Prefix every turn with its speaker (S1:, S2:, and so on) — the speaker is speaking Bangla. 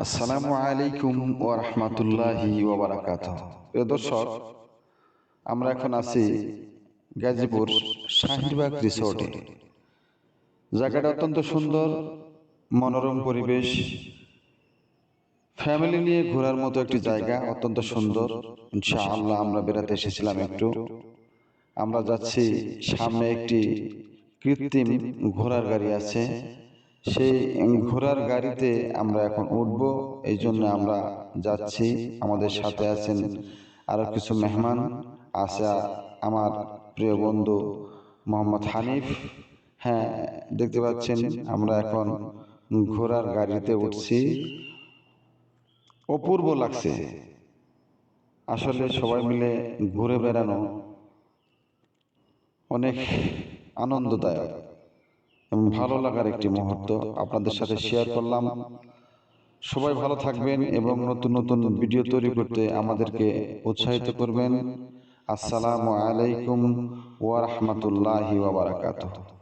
S1: আসসালামু আলাইকুম ওয়া রাহমাতুল্লাহি ওয়া বারাকাতুহু। প্রিয় দর্শক, আমরা এখন আছি গাজীপুর শাহিনবাগ রিসোর্টে। জায়গাটা অত্যন্ত সুন্দর, মনোরম পরিবেশ, ফ্যামিলি নিয়ে ঘোরার মতো একটি জায়গা, অত্যন্ত সুন্দর। ইনশাআল্লাহ আমরা বেড়াতে এসেছিলাম একটু। আমরা যাচ্ছি, সামনে একটি কৃত্রিম ঘোড়ার গাড়ি আছে, সেই ঘোড়ার গাড়িতে আমরা এখন উঠব। এই জন্য আমরা যাচ্ছি। আমাদের সাথে আছেন আরো কিছু মেহমান আছে, আমার প্রিয় বন্ধু মোহাম্মদ হানিফ। হ্যাঁ, দেখতে পাচ্ছেন আমরা এখন ঘোড়ার গাড়িতে উঠছি। অপূর্ব লাগছে আসলে, সবাই মিলে ঘুরে বেড়ানো অনেক আনন্দদায়ক এবং ভালো লাগার একটি মুহূর্ত আপনাদের সাথে শেয়ার করলাম। সবাই ভালো থাকবেন এবং নতুন নতুন ভিডিও তৈরি করতে আমাদেরকে উৎসাহিত করবেন। আসসালামু আলাইকুম ওয়া রাহমাতুল্লাহি ওয়া বারাকাতুহু।